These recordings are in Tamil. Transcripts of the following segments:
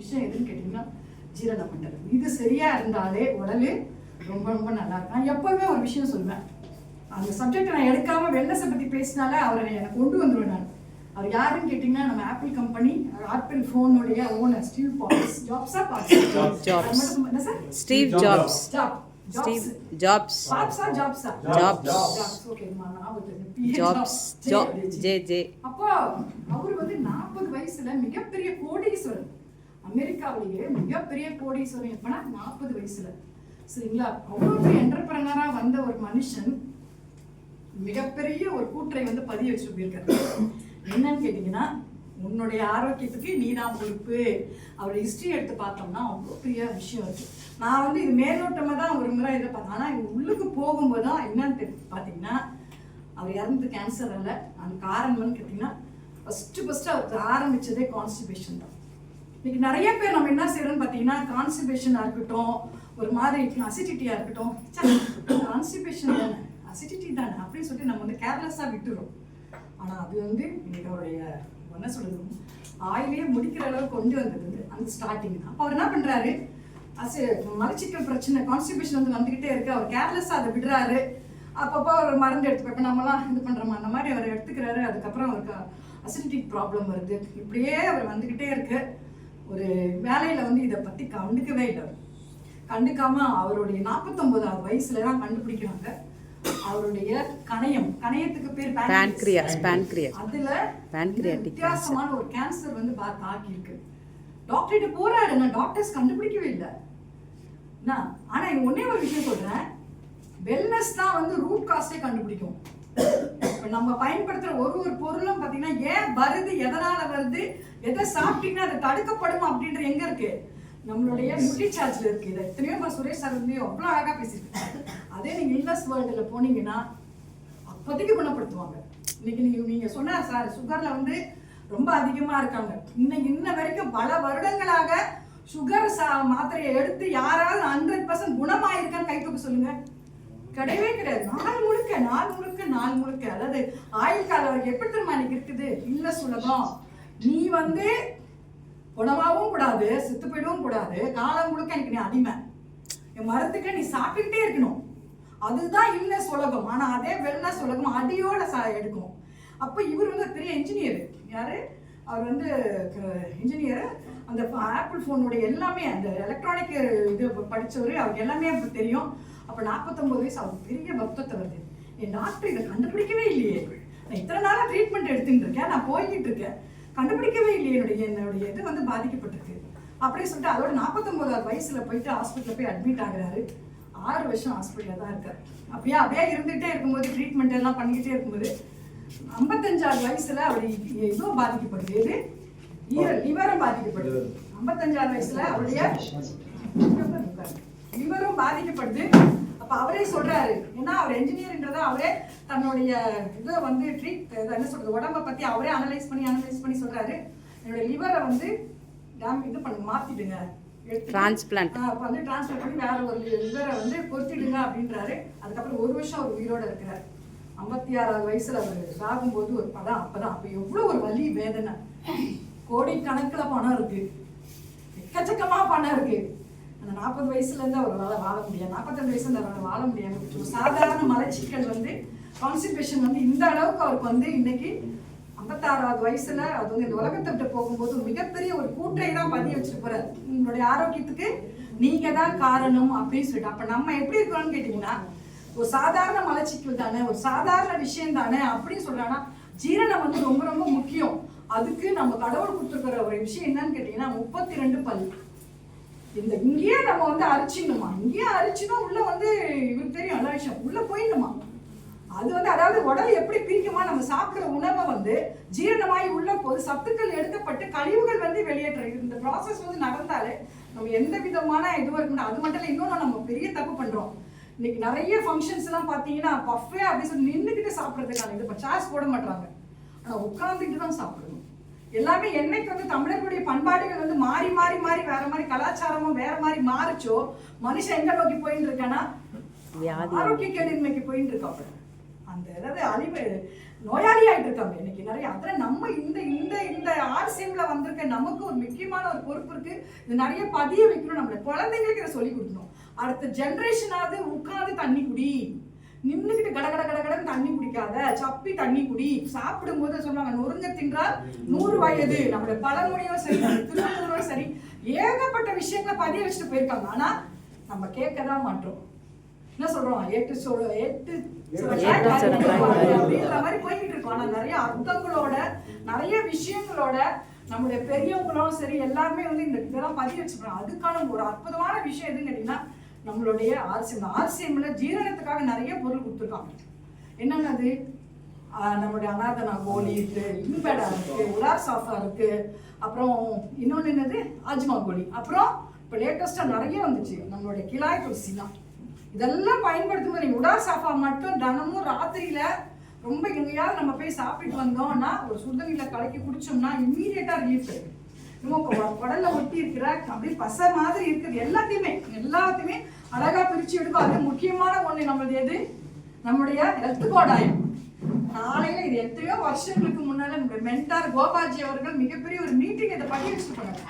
விஷயம் எதுன்னு கேட்டீங்கன்னா ஜீரண மண்டலம். இது சரியா இருந்தாலே உடல் ரொம்ப ரொம்ப நல்லா இருக்கும். நான் எப்பவுமே ஒரு விஷயம் சொல்லுவேன், அந்த சப்ஜெக்ட் நான் எடுக்காம வெல்னஸை பத்தி பேசினாலே அவரை எனக்கு கொண்டு வந்துடுவேன். நான் அவர் யாருன்னு கேட்டீங்கன்னா நம்ம ஆப்பிள் கம்பெனி ஆப்பிள் போனுடைய owner Steve Jobs. Steve Jobs. Steve Jobs. அப்போ அவர் வந்து 40 வயசுல மிகப்பெரிய கோடீஸ்வரன். அமெரிக்காவிலேயே மிகப்பெரிய கோடீஸ்வரன் எப்பனா 40 வயசுல. சரிங்களா? அவ்வளோ பெரிய என்டர்பிரனரா வந்த ஒரு மனுஷன் மிகப்பெரிய ஒரு கூற்றை வந்து பதிய வச்சு போயிருக்காரு. என்னன்னு கேட்டீங்கன்னா, உன்னுடைய ஆரோக்கியத்துக்கு நீதான் பொறுப்பு. அவரோட ஹிஸ்டரி எடுத்து பார்த்தோம்னா அவ்வளோ பெரிய விஷயம் இருக்கு. நான் வந்து இது மேலோட்டமாக தான் ஒரு முறை இதை பார்த்தேன். ஆனால் இவங்க உள்ளுக்கு போகும்போது தான் என்னன்னு பார்த்தீங்கன்னா, அவர் இறந்தது கேன்சர் அல்ல. அந்த காரணம்னு கேட்டிங்கன்னா, ஃபஸ்ட்டு அவர் ஆரம்பித்ததே கான்ஸ்டிபேஷன் தான். இன்னைக்கு நிறைய பேர் நம்ம என்ன செய்யறோம்னு பார்த்தீங்கன்னா, கான்ஸ்டிபேஷனாக இருக்கட்டும், ஒரு மாதிரி அசிடிட்டியாக இருக்கட்டும், கான்ஸ்டிபேஷன் தானே, அசிடிட்டி தானே அப்படின்னு சொல்லிட்டு நம்ம வந்து கேர்லெஸ்ஸாக விட்டுறோம். ஆனால் அது வந்து இன்னைக்கு அவருடைய என்ன சொல்றது, ஆயிலே முடிக்கிற அளவுக்கு கொண்டு வந்தது அந்த ஸ்டார்டிங். அப்போ அவர் என்ன பண்ணுறாரு, மலச்சிக்கல் பிரச்சனை கான்ஸ்டிபேஷன் வந்து வந்துக்கிட்டே இருக்கு, அவர் கேர்லெஸ்ஸாக அதை விடுறாரு. அப்பப்போ ஒரு மருந்து எடுத்துப்போ, இப்போ நம்மலாம் இது பண்ணுறோமா அந்த மாதிரி அவர் எடுத்துக்கிறாரு. அதுக்கப்புறம் அவருக்கு அசிடிட்டிக் ப்ராப்ளம் வருது. இப்படியே அவர் வந்துக்கிட்டே இருக்கு. ஒரு வேலையில் வந்து இதை பற்றி கண்டுக்கவே இல்லை. கண்டுக்காம அவருடைய 49வது வயசுல தான் கண்டுபிடிக்கிறாங்க அவருடைய கணையத்துக்கு பேர் பான்கிரியாஸ். அதுல வித்தியாசமான ஒரு கேன்சர் வந்து தாக்கி இருக்கு. டாக்டர்கிட்ட போறாரு, நான் டாக்டர்ஸ் கண்டுபிடிக்கவே இல்லை. ஆனா ஒன்னே ஒரு விஷயம் சொல்றேன், வெல்னஸ் தான் வந்து ரூட் காஸ்டே கண்டுபிடிக்கும். நம்ம பயன்படுத்துற ஒரு பொருளும் பாத்தீங்கன்னா ஏன் வருது, எதனால வருது, எதை சாப்பிட்டீங்கன்னா அது தடுக்கப்படும் அப்படின்ற எங்க இருக்கு, நம்மளுடைய நியூட்ரி சார்ஜ்ல இருக்கு. இதை எத்தனையோ சுரேஷ் சார் வந்து அவ்வளோ அழகா பேசியிருக்காங்க. அதே நீங்க இல்னஸ் வேர்ல்டுல போனீங்கன்னா அப்போதைக்கு குணப்படுத்துவாங்க. இன்னைக்கு நீங்க சொன்ன சார் சுகர்ல வந்து ரொம்ப அதிகமா இருக்காங்க. இன்ன வரைக்கும் பல வருடங்களாக சுகர் மாத்திரையை எடுத்து யாராவது 100% குணமாயிருக்கான்னு கை தூக்க சொல்லுங்க. கிடையவே கிடையாது. நாள் முழுக்க அதாவது ஆயுள் காலம் வரைக்கும் எப்படி தெரியுமா இன்னைக்கு இருக்குது இல்னஸ் உலகம். நீ வந்து குணமாகவும் கூடாது, செத்து போயிடவும் கூடாது, காலம் முழுக்க எனக்கு நீ அடிமை, என் மருந்துக்கு நீ சாப்பிட்டுக்கிட்டே இருக்கணும். அதுதான் இல்னஸ் உலகம். ஆனா அதே வெல்னஸ் உலகம் அடியோட எடுக்கும். அப்ப இவர் வந்து பெரிய இன்ஜினியர். யாரு அவர் வந்து இன்ஜினியர். அந்த ஆப்பிள் போனுடைய எல்லாமே அந்த எலக்ட்ரானிக் இது படிச்சவரு, அவருக்கு எல்லாமே தெரியும். அப்ப 49 வயசு அவருக்கு பெரிய பக்தத்தை வருது. என் டாக்டர் இதை கண்டுபிடிக்கவே இல்லையே, நான் இத்தனை நாளா ட்ரீட்மெண்ட் எடுத்துட்டு இருக்கேன், நான் போய்கிட்டு இருக்கேன், கண்டுபிடிக்கவே இல்லையே, என்னுடைய இது வந்து பாதிக்கப்பட்டிருக்கு அப்படின்னு சொல்லிட்டு அதோட 49வது வயசுல போயிட்டு ஹாஸ்பிட்டலில் போய் அட்மிட் ஆகுறாரு. 6 வருஷம் ஹாஸ்பிட்டலில் தான் இருக்காரு. அப்படியே இருந்துகிட்டே இருக்கும்போது ட்ரீட்மெண்ட் எல்லாம் பண்ணிக்கிட்டே இருக்கும்போது 55வது வயசுல அவர் இதுவும் பாதிக்கப்படுது. எது லிவரும் பாதிக்கப்படுது. 55வது வயசுல அவருடைய லிவரும் பாதிக்கப்படுது. அப்ப அவரே சொல்றாரு, ஏன்னா அவர் என்ஜினியர்ன்றத அவரே தன்னுடைய இதை வந்து என்ன சொல்றது உடம்பை பத்தி அவரே அனலைஸ் பண்ணி சொல்றாரு, என்னோட லிவரை வந்து இது பண்ணுங்க, மாத்திடுங்க, டிரான்ஸ்பிளான்ட் வந்து டிரான்ஸ்பிளான்ட் பண்ணி வேற ஒரு லிவரை வந்து பொறுத்திடுங்க அப்படின்றாரு. அதுக்கப்புறம் 1 வருஷம் அவர் உயிரோட இருக்கிறார். 56வது வயசுல அவர் சாகும்போது ஒரு அப்பதான் அப்ப எவ்வளவு ஒரு வலி வேதனை. கோடிக்கணக்கில் பணம் இருக்கு, எக்கச்சக்கமா பணம் இருக்கு. அந்த 40 வயசுல இருந்து அவரால் வாழ முடியாது, 42 வயசுல இருந்து அவரால் வாழ முடியாது. சாதாரண மலச்சிக்கல் வந்து கான்ஸ்டிபேஷன் வந்து இந்த அளவுக்கு அவருக்கு வந்து இன்னைக்கு 56வது வயசுல அது வந்து இந்த உலகத்தை விட்டு போகும்போது மிகப்பெரிய ஒரு கூற்றை தான் பதிய வச்சுட்டு போறாரு. உங்களுடைய ஆரோக்கியத்துக்கு நீங்க தான் காரணம் அப்படின்னு சொல்லிட்டு. அப்ப நம்ம எப்படி இருக்கணும்னு கேட்டீங்கன்னா, ஒரு சாதாரண மலச்சிக்கல் தானே, ஒரு சாதாரண விஷயம் தானே அப்படின்னு சொல்றாங்கன்னா, ஜீரணம் வந்து ரொம்ப ரொம்ப முக்கியம். அதுக்கு நம்ம கடவுள் கொடுத்துருக்கிற ஒரு விஷயம் என்னன்னு கேட்டீங்கன்னா 32 பல். இங்கேயே நம்ம வந்து அரிச்சிடணுமா, இங்கேயே அரிச்சினா உள்ள வந்து இவருக்கு தெரியும் எல்லா விஷயம் உள்ள போயிடணுமா. அது வந்து அதாவது உடல் எப்படி பிரிக்குமா, நம்ம சாப்பிடுற உணவை வந்து ஜீரணமாகி உள்ள போது சத்துக்கள் எடுக்கப்பட்டு கழிவுகள் வந்து வெளியேற்றது. இந்த ப்ராசஸ் வந்து நடந்தாலே நம்ம எந்த விதமான இதுவும் இருக்கணும். அது மட்டும் இல்லை, இன்னொன்று நம்ம பெரிய தப்பு பண்றோம். இன்னைக்கு நிறைய ஃபங்க்ஷன்ஸ் எல்லாம் பார்த்தீங்கன்னா பஃபே அப்படின்னு சொல்லி நின்றுக்கிட்டு சாப்பிட்றதுக்கான இது சார்ஜ் போட மாட்டாங்க, ஆனால் உட்காந்துக்கிட்டு தான் சாப்பிடணும். எல்லாமே என்னைக்கு வந்து தமிழர்களுடைய பண்பாடுகள் வந்து மாறி மாறி மாறி வேற மாதிரி கலாச்சாரமும் வேற மாதிரி மாறிச்சோ, மனுஷன் எங்க நோக்கி போயிட்டு இருக்கானா ஆரோக்கிய கேடின்மைக்கு போயிட்டு இருக்கா. அந்த அதாவது நோயாளி ஆகிட்டு இருக்காங்க இன்னைக்கு நிறைய. அதில் நம்ம இந்த இந்த இந்த ஆர்சிஎம்ல வந்திருக்க நமக்கு ஒரு முக்கியமான ஒரு பொறுப்பு இருக்கு. இது நிறைய பதிய வைக்கணும், நம்மள குழந்தைங்களுக்கு இதை சொல்லி கொடுக்கணும். அடுத்த ஜென்ரேஷனாவது உட்காந்து தண்ணி குடி, நின்றுக்கிட்டு கட கட கட கடன்னு தண்ணி குடிக்காத, சப்பி தண்ணி குடி. சாப்பிடும்போது சொல்லுவாங்க நொறுங்க தின்றால் 100 வயது. நம்மளுடைய பழமொழியும் சரி, திருவள்ளுவரும் சரி, ஏகப்பட்ட விஷயங்களை பதிய வச்சுட்டு போயிருக்காங்க. ஆனா நம்ம கேட்கதான் மாட்டோம். என்ன சொல்றோம், அப்படின்ற மாதிரி போய்கிட்டு இருக்கோம். ஆனா நிறைய அர்த்தங்களோட நிறைய விஷயங்களோட நம்முடைய பெரியவங்களும் சரி எல்லாருமே வந்து இந்த இதெல்லாம் பதிய வச்சுக்கிறோம். அதுக்கான ஒரு அற்புதமான விஷயம் எதுன்னு கேட்டீங்கன்னா நம்மளுடைய ஆர்சிஎம்ல ஜீரணத்துக்காக நிறைய பொருள் கொடுத்துருக்காங்க. என்னென்னது, நம்மளுடைய அனாதனா கோலி இருக்கு, இன்பேடா இருக்கு, உலார் சாஃபா இருக்கு, அப்புறம் இன்னொன்று என்னது ஆஜ்மா கோலி, அப்புறம் இப்போ லேட்டஸ்டாக நிறைய வந்துச்சு நம்மளுடைய கிளாய் துளசி தான். இதெல்லாம் பயன்படுத்தும்போது நீங்கள் உடார் சாஃபா மட்டும் தினமும் ராத்திரியில ரொம்ப எங்கேயாவது நம்ம போய் சாப்பிட்டு வந்தோம்னா ஒரு சுடுதண்ணியில் கலக்கி குடிச்சோம்னா இம்மீடியட்டா ரிலீஃப் கிடைக்கும். இன்னும் உடல்ல ஒட்டி இருக்கிற அப்படியே பசை மாதிரி இருக்குது எல்லாத்தையுமே அழகா பிரிச்சு எடுக்கும். அது முக்கியமான ஒண்ணு நம்மளது எது, நம்முடைய ஹெல்த் கோடாயம். நாளையில இது எத்தனையோ வருஷங்களுக்கு முன்னால நம்முடைய மென்டார் கோபாஜி அவர்கள் மிகப்பெரிய ஒரு மீட்டிங் இதை பண்ணி வச்சுட்டு போனாங்க.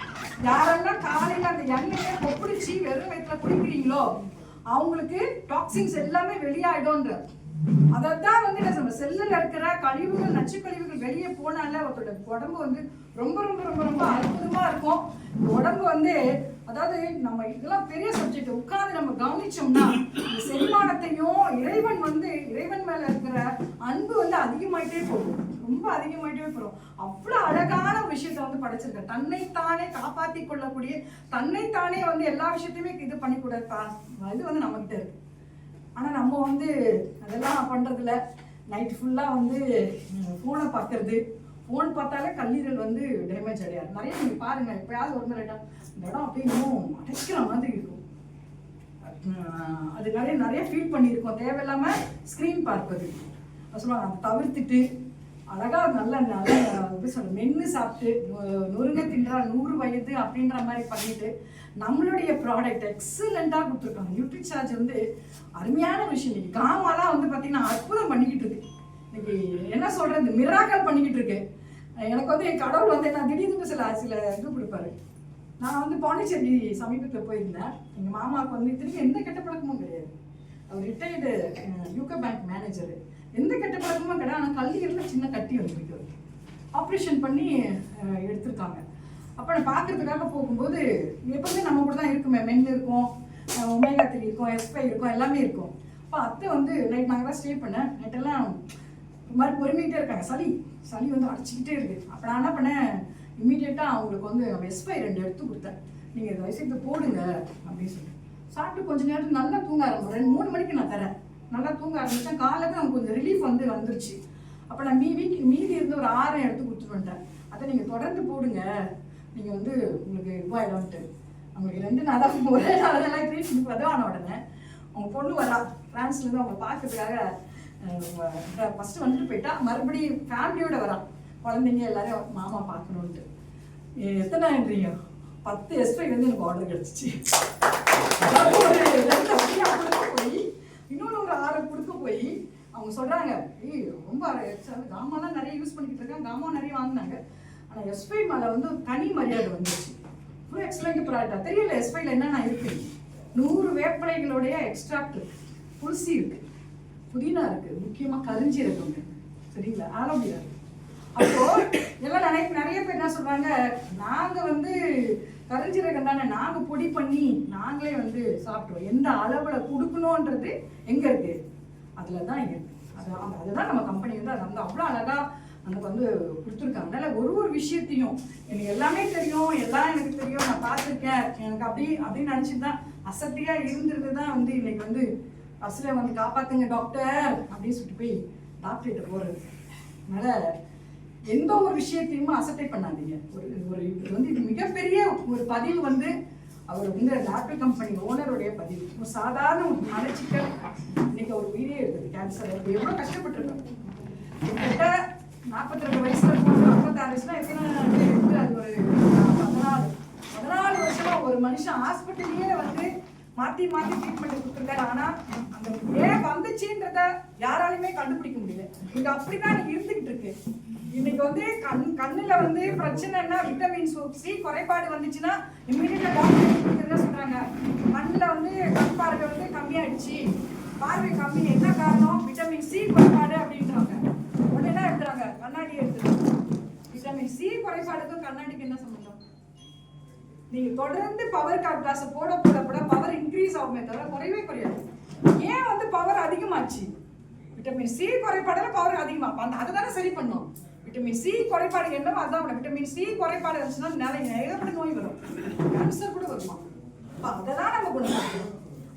யாரெல்லாம் காலையில அந்த எண்ணெயை கொப்பிடிச்சு வெறும் வயிற்றுல குடிக்கிறீங்களோ அவங்களுக்கு டாக்ஸின்ஸ் எல்லாமே வெளியாயிடும்ன்ற. அதான் வந்து நம்ம செல்லுல இருக்கிற கழிவுகள், நச்சு கழிவுகள் வெளியே போனால ஒருத்தோட உடம்பு வந்து ரொம்ப ரொம்ப ரொம்ப ரொம்ப அற்புதமா இருக்கும். உடம்பு வந்து அதாவது நம்ம இதெல்லாம் பெரிய சப்ஜெக்ட் உட்கார்ந்து நம்ம கவனிச்சோம்னா இந்த செரிமானத்தையும் இறைவன் மேல இருக்கிற அன்பு வந்து அதிகமாயிட்டே போகும், ரொம்ப அதிகமாயிட்டே போகும். அவ்வளவு அழகான ஒரு விஷயத்த வந்து படைச்சிருக்க, தன்னைத்தானே காப்பாத்தி கொள்ளக்கூடிய, தன்னைத்தானே வந்து எல்லா விஷயத்தையுமே இது பண்ணிக்கூட இது வந்து நம்ம கிட்ட இருக்கு. ஆனா நம்ம வந்து அதெல்லாம் பண்றதுல நைட் ஃபுல்லா வந்து போனை பார்க்கறது, ஃபோன் பார்த்தாலே கல்லீரல் வந்து டேமேஜ் அடையாது. நிறைய நீங்க பாருங்க, எப்பயாவது ஒரு மாதிரி இந்த இடம் அப்படியே இன்னும் அடைக்கிற மாதிரி இருக்கும். அது நிறைய ஃபீல் பண்ணியிருக்கோம். தேவையில்லாம ஸ்க்ரீன் பார்ப்பது சொல்லுவாங்க, அதை தவிர்த்துட்டு அழகா நல்ல எப்படி சொல்ற மென்று சாப்பிட்டு நொறுங்க தின்றால் 100 வயது அப்படின்ற மாதிரி பண்ணிட்டு நம்மளுடைய ப்ராடக்ட் எக்ஸலண்டாக கொடுத்துருக்காங்க. நியூட்ரிசார்ஜ் வந்து அருமையான விஷயம். இன்னைக்கு காமாலாம் வந்து பார்த்தீங்கன்னா அற்புதம் பண்ணிக்கிட்டு இருக்கு. இன்னைக்கு என்ன சொல்றது, மிராக்கல் பண்ணிக்கிட்டு இருக்கு. எனக்கு வந்து என் கடவுள் வந்து என்ன திடீர்னு சில இது கொடுப்பாரு. நான் வந்து பாண்டிச்சேரி சமீபத்தில் போயிருந்தேன். எங்கள் மாமாவுக்கு வந்து திரும்பி எந்த கெட்ட பழக்கமும் கிடையாது. அவர் ரிட்டையர்டு யூகோ பேங்க் மேனேஜரு. எந்த கெட்ட பழக்கமும் கிடையாது. ஆனால் கல்லீரலில் சின்ன கட்டி வந்துருக்கு. ஆப்ரேஷன் பண்ணி எடுத்திருக்காங்க. அப்போ நான் பார்க்கறதுக்காக போகும்போது எப்பவுமே நம்ம கூட தான் இருக்குமே, மென் இருக்கும், ஒமேகா 3 இருக்கும், S5 இருக்கும், எல்லாமே இருக்கும். அப்போ அத்தை வந்து நைட் நாங்கள் தான் ஸ்டே பண்ணேன். நைட்டெல்லாம் ஒரு மாதிரி பொறுமைக்கிட்டே இருக்காங்க. சளி வந்து அடிச்சுக்கிட்டே இருக்குது. அப்போ நான் என்ன பண்ணேன், இம்மீடியட்டாக அவங்களுக்கு வந்து S5 2 எடுத்து கொடுத்தேன். நீங்கள் இதை வயசு போடுங்க அப்படின்னு சொல்லிட்டு சாப்பிட்டு கொஞ்சம் நேரத்துக்கு நல்லா தூங்க ஆரம்பிச்சேன். 2-3 மணிக்கு நான் தரேன். நல்லா தூங்க ஆரம்பித்தேன். காலையில் அவங்க கொஞ்சம் ரிலீஃப் வந்துருச்சு. அப்போ நான் மீதி இருந்து ஒரு 6 எடுத்து கொடுத்துட்டு வந்துட்டேன். அதை நீங்கள் தொடர்ந்து போடுங்க, நீங்கள் வந்து உங்களுக்கு இதுவாகிடும்ட்டு. அவங்களுக்கு 2 நாள் தான், ஒரே நாள் எல்லாம் ட்ரீட்மெண்ட் பதவான உடனே அவங்க பொண்ணு வரா ஃப்ரான்ஸ்லேருந்து அவங்க பார்க்கறதுக்காக. ஃபஸ்ட்டு வந்துட்டு போயிட்டா, மறுபடியும் ஃபேமிலியோட வரா, குழந்தைங்க எல்லாரையும் மாமா பார்க்கணுன்ட்டு. எத்தனைன்றீங்க 10 S5 வந்து எனக்கு ஆர்டர் கிடச்சிச்சு. ஒரு 2 அப்படியே கொடுக்க போய் இன்னொன்று ஒரு 6 கொடுக்க போய் அவங்க சொல்கிறாங்க, ரொம்ப காமாலாம் நிறைய யூஸ் பண்ணிக்கிட்டு இருக்காங்க, காமா நிறைய வாங்கினாங்க. ஆனால் S5 மேலே வந்து தனி மரியாதை வந்துச்சு. ஃபுல் எக்ஸலண்ட் ப்ராடக்டாக தெரியல. S5ல என்னென்ன இருக்குது, 100 வேப்பிலைகளுடைய எக்ஸ்ட்ராக்ட் இருக்குது, துளசி இருக்குது, புதினா இருக்குது, முக்கியமாக கரிஞ்சீரகம் இருக்குது, சரிங்களா, ஆலோவேரா இருக்குது. அப்போது எல்லாம் நிறைய பேர் என்ன சொல்கிறாங்க, நாங்கள் வந்து கரிஞ்சீரகம் தானே நாங்கள் பொடி பண்ணி நாங்களே வந்து சாப்பிட்ருவோம். எந்த அளவில் கொடுக்கணுன்றது எங்கே இருக்குது, அதில் தான் இங்கே இருக்குது. அதுதான் நம்ம கம்பெனி வந்து அதை வந்து அவ்வளோ அழகாக நமக்கு வந்து கொடுத்துருக்காங்க. அதனால் ஒரு விஷயத்தையும் எனக்கு எல்லாமே தெரியும், எல்லாம் எனக்கு தெரியும், நான் பார்த்துருக்கேன், எனக்கு அப்படின்னு நினச்சிட்டு தான் அசட்டியாக இருந்துருந்து தான் வந்து இன்னைக்கு வந்து பஸ்ஸில் வந்து காப்பாற்றுங்க டாக்டர் அப்படின்னு சொல்லிட்டு போய் டாக்டர்கிட்ட போகிறது. அதனால் எந்த ஒரு விஷயத்தையுமே அசட்டை பண்ணாதீங்க. இது வந்து இது மிகப்பெரிய ஒரு பதிவு வந்து அவர் வந்து டாக்டர் கம்பெனி ஓனருடைய பதிவு. ஒரு சாதாரண ஒரு மலச்சிக்கல் இன்னைக்கு ஒரு உயிரே இருக்குது, கேன்சர். எவ்வளோ கஷ்டப்பட்டுருக்காங்க. கிட்டத்தட்ட 42 வயசுல 56 வயசுல எத்தனை இருக்குது, அது ஒரு 14 வருஷமா ஒரு மனுஷன் ஹாஸ்பிட்டல்லையே வந்து மாற்றி மாற்றி ட்ரீட்மெண்ட் கொடுத்துருக்காரு. ஆனால் அந்த ஏன் வந்துச்சுன்றத யாராலையுமே கண்டுபிடிக்க முடியல. இங்கே அப்படி தான் இன்னைக்கு இருந்துக்கிட்டு இருக்கு. இன்னைக்கு வந்து கண்ணில் வந்து பிரச்சனைன்னா விட்டமின் சி குறைபாடு வந்துச்சுன்னா இம்மிடியட்டாக டாக்டர் என்ன சொல்கிறாங்க, கண்ணில் வந்து கண் பார்வை வந்து கம்மியாயிடுச்சு, பார்வை கம்மி, என்ன காரணம், விட்டமின் சி குறைபாடு அப்படின்றாங்க. உடனே என்ன எடுத்துறாங்க, கண்ணாடி எடுத்துறாங்க. விட்டமின் சி குறைபாடுக்கும் கண்ணாடிக்கு என்ன சம்பந்தம்? நீங்க தொடர்ந்து பவர் கிளாஸ் போட போட போட பவர் இன்க்ரீஸ் ஆகுமே தவிர குறையவே குறையாது. ஏன் வந்து பவர் அதிகமாச்சு? விட்டமின் சி குறைபாடுல பவர் அதிகமா, அதை தானே சரி பண்ணும். விட்டமின் சி குறைபாடு என்னவோ அதான். விட்டமின் சி குறைபாடு இருந்துச்சுன்னா நிறைய ஏகப்பட்ட நோய் வரும், கேன்சர் கூட வருமா. அதெல்லாம் நம்ம குணமாக்கணும்.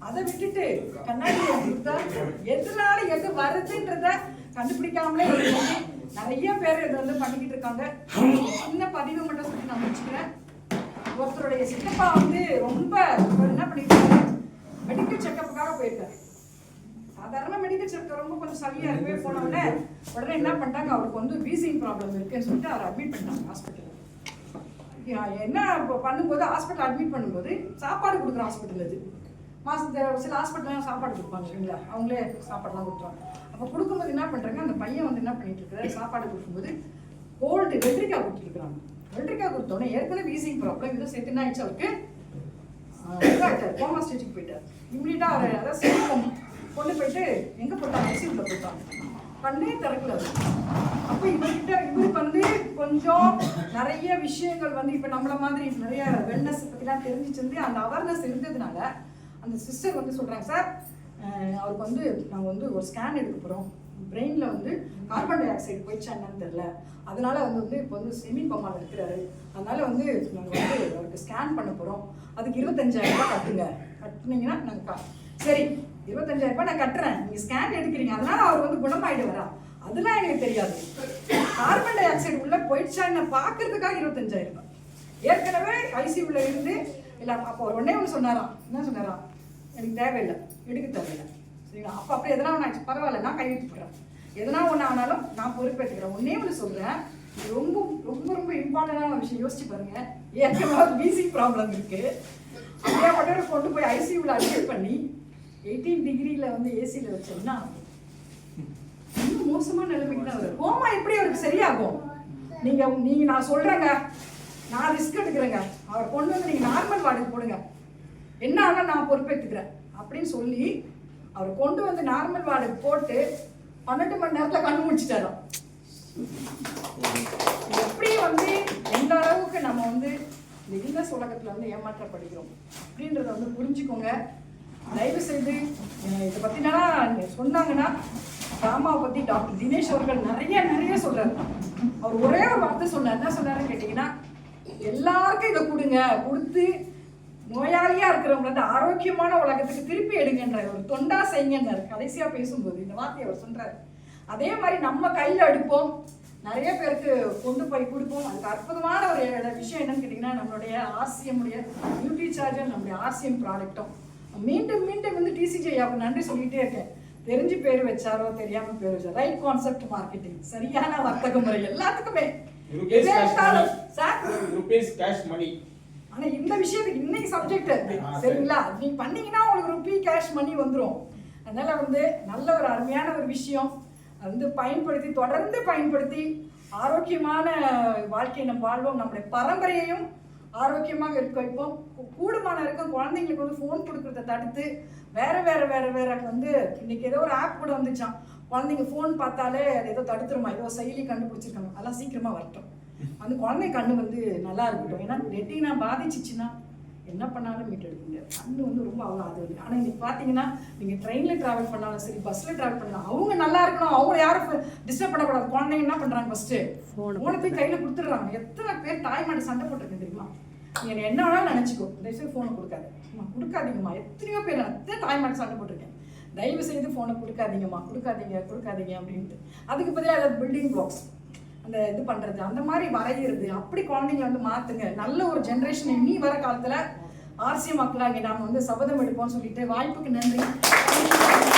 அதை விட்டுட்டு கண்ணாடியை கொடுத்தா எதனால எது வருதுன்றத கண்டுபிடிக்காமலே நிறைய பேர் இதை வந்து பண்ணிக்கிட்டு இருக்காங்க. சின்ன பதிவு மட்டும் சொல்லி நான் முடிச்சுக்கிறேன். ஒருத்தருடைய சித்தப்பா வந்து ரொம்ப என்ன பண்ணிருக்காரு, மெடிக்கல் செக்கப்புக்காக போயிருக்காரு. சாதாரண மெடிக்கல் செக்கப் ரொம்ப கொஞ்சம் சரியா இருக்கவே போன உடனே என்ன பண்ணிட்டாங்க, அவருக்கு வந்து வீசிங் ப்ராப்ளம் இருக்குன்னு சொல்லிட்டு அவரை அட்மிட் பண்ணிட்டாங்க ஹாஸ்பிட்டல். என்ன பண்ணும்போது ஹாஸ்பிட்டல் அட்மிட் பண்ணும்போது சாப்பாடு கொடுக்குற ஹாஸ்பிட்டல் அது. சில ஹாஸ்பிட்டல்லாம் சாப்பாடு கொடுப்பாங்க இல்லைங்களா, அவங்களே சாப்பாடுலாம் கொடுத்துருவாங்க. அப்போ கொடுக்கும்போது என்ன பண்ணுறாங்க, அந்த பையன் வந்து என்ன பண்ணிட்டு இருக்காரு, சாப்பாடு கொடுக்கும்போது கோல்டு வெள்ளரிக்காய் கொடுத்துருக்குறாங்க. வெள்ளரிக்காய் கொடுத்தோன்னே ஏற்கனவே வீசிங் ப்ராப்ளம் இதை சேர்த்து என்ன ஆயிடுச்சு, அவருக்கு கோமா ஸ்டேஜுக்கு போயிட்டார். இம்மிடியா அவர் அதாவது கொண்டு போயிட்டு எங்கே போட்டாங்க, ஐசியூவில் போட்டாங்க. கண்ணே திறக்கல. அப்போ இவருக்கு வந்து கொஞ்சம் நிறைய விஷயங்கள் வந்து இப்போ நம்மள மாதிரி நிறைய வெல்னஸ் பற்றிலாம் தெரிஞ்சிச்சு, அந்த அவேர்னஸ் இருந்ததுனால அந்த சிஸ்டர் வந்து சொல்கிறாங்க, சார் அவருக்கு வந்து நாங்கள் வந்து ஒரு ஸ்கேன் எடுக்க போகிறோம், பிரெயினில் வந்து கார்பன் டை ஆக்சைடு போயிடுச்சா என்னன்னு தெரில, அதனால வந்து இப்போ வந்து செமி கோமாவில் இருக்கிறாரு, அதனால வந்து நாங்கள் வந்து அவருக்கு ஸ்கேன் பண்ண போகிறோம், அதுக்கு 25,000 ரூபாய் கட்டுங்க, கட்டுனீங்கன்னா நாங்கள் சரி 25,000 ரூபாய் நான் கட்டுறேன், நீங்கள் ஸ்கேன் எடுக்கிறீங்க, அதனால அவர் வந்து குணமாயிடுவாரா, அதெல்லாம் எனக்கு தெரியாது. கார்பன் டை ஆக்சைடு உள்ள போயிடுச்சா என்ன பார்க்கறதுக்காக 25,000 ரூபாய். ஏற்கனவே ஐசியூவில் இருந்து இல்லை. அப்போ ஒன்னே ஒன்று சொன்னாராம், என்ன சொன்னாராம், எனக்கு தேவையில்லை, எடுக்க தேவையில்லை, சரிங்களா. அப்போ அப்படி எதனா ஒன்று ஆச்சு, பரவாயில்ல நான் கைவிட்டு போடுறேன், எதனா ஒன்று ஆனாலும் நான் பொறுப்பேற்றுக்கிறேன். ஒன்னே ஒன்று சொல்கிறேன், ரொம்ப ரொம்ப ரொம்ப இம்பார்ட்டண்டான விஷயம், யோசிச்சு பாருங்க. ஏற்கனவே வீசிங் ப்ராப்ளம் இருக்கு, அப்படியே கொண்டு போய் ஐசியூவில் அட்மிட் பண்ணி 18 டிகிரியில் வந்து ஏசியில் வச்சோம்னா இன்னும் மோசமான நிலைமைக்கு தான் வரும். கோமா எப்படி அவருக்கு சரியாகும்? நீங்கள் நான் சொல்கிறேங்க, நான் ரிஸ்க் எடுக்கிறேங்க, அவர் கொண்டு வந்து நீங்கள் நார்மல் வார்டுக்கு போடுங்க, என்ன ஆனால் நான் பொறுப்பேற்றுக்கிறேன் அப்படின்னு சொல்லி அவர் கொண்டு வந்து நார்மல் வார்டுக்கு போட்டு 12 மணி நேரத்தில் கண்ணு முடிச்சிட்டாராம். எப்படி வந்து எந்த அளவுக்கு நம்ம வந்து இந்த இல்னஸ் உலகத்தில் வந்து ஏமாற்றப்படுகிறோம் அப்படின்றத வந்து புரிஞ்சுக்கோங்க. தயவு செய்து இதை பற்றினா சொன்னாங்கன்னா ராமாவை பற்றி டாக்டர் தினேஷ் அவர்கள் நிறைய சொல்கிறார். அவர் ஒரே ஒரு வார்த்தை சொன்னார், என்ன சொன்னாருன்னு கேட்டிங்கன்னா, எல்லாருக்கும் இதை கொடுத்து நோயாளியாக இருக்கிறவங்க வந்து ஆரோக்கியமான உலகத்துக்கு திருப்பி எடுங்கன்ற ஒரு தொண்டா செய்யுங்கன்னாரு கடைசியாக பேசும்போது. இந்த வார்த்தையை அவர் சொல்கிறார். அதே மாதிரி நம்ம கையில் எடுப்போம், நிறைய பேருக்கு கொண்டு போய் கொடுப்போம். அதுக்கு அற்புதமான ஒரு விஷயம் என்னன்னு கேட்டிங்கன்னா, நம்மளுடைய ஆர்சிஎம்முடைய பியூட்டி சார்ஜர், நம்மளுடைய ஆர்சிஎம் ப்ராடக்ட்டும். மீண்டும் வந்து டிசிஜி ஐயாவுக்கு நன்றி சொல்லிகிட்டே இருக்கேன். தெரிஞ்சு பேர் வச்சாரோ தெரியாமல் பேர் வச்சாரோ, ரைட் கான்செப்ட் மார்க்கெட்டிங், சரியான வர்த்தக முறை எல்லாத்துக்குமே. ஆனா இந்த விஷயத்துக்கு இன்னைக்கு சப்ஜெக்ட் சரிங்களா, நீங்க பண்ணீங்கன்னா உங்களுக்கு ரூபி கேஷ் மணி வந்துடும். அதனால வந்து நல்ல ஒரு அருமையான ஒரு விஷயம் வந்து பயன்படுத்தி தொடர்ந்து பயன்படுத்தி ஆரோக்கியமான வாழ்க்கையை நம்ம வாழ்வோம். நம்முடைய பரம்பரையையும் ஆரோக்கியமாக இருக்க வைப்போம். கூடுமான இருக்கும் குழந்தைங்களுக்கு வந்து ஃபோன் கொடுக்குறத தடுத்து வேற வந்து இன்னைக்கு ஏதோ ஒரு ஆப் கூட வந்துச்சான், குழந்தைங்க ஃபோன் பார்த்தாலே அது ஏதோ தடுத்துருமா, ஏதோ செயலி கண்டுபிடிச்சிருக்காங்க, அதெல்லாம் சீக்கிரமா வரட்டும். அந்த குழந்தை கண்ணு வந்து நல்லா இருக்கட்டும். ஏன்னா ரெட்டினா பாதிச்சிச்சுன்னா என்ன பண்ணாலும் மீட் எடுக்க முடியாது. கண்ணு வந்து ரொம்ப அவ்வளோ அது வந்து. ஆனால் இன்னைக்கு பார்த்தீங்கன்னா நீங்கள் ட்ரெயினில் ட்ராவல் பண்ணாலும் சரி, பஸ்ஸில் ட்ராவல் பண்ணலாம், அவங்க நல்லா இருக்கணும், அவங்க யாரும் டிஸ்டர்ப் பண்ணக்கூடாது. குழந்தைங்க என்ன பண்ணுறாங்க, ஃபஸ்ட்டு ஃபோனை போய் கையில் கொடுத்துட்றாங்க. எத்தனை பேர் தாய்மாடி சண்டை போட்டிருக்கு தெரியுமா? நீங்கள் என்ன வேணாலும் நினச்சிக்கோ, தயவுசெய்து ஃபோனை கொடுக்காதீங்கம்மா. எத்தனையோ பேர் தாய்மாடி சண்டை போட்டிருக்கேன். தயவு செய்து ஃபோனை கொடுக்காதீங்கம்மா, கொடுக்காதீங்க அப்படின்ட்டு. அதுக்கு பதிலாக ஏதாவது பில்டிங் பிளாக்ஸ் அந்த இது பண்ணுறது, அந்த மாதிரி வரைகிறது, அப்படி குழந்தைங்க வந்து மாற்றுங்க. நல்ல ஒரு ஜென்ரேஷன் இனி வர காலத்தில் ஆர்சிஎம் மக்களாகி நாம் வந்து சபதம் எடுப்போம்னு சொல்லிட்டு வாய்ப்புக்கு நன்றி.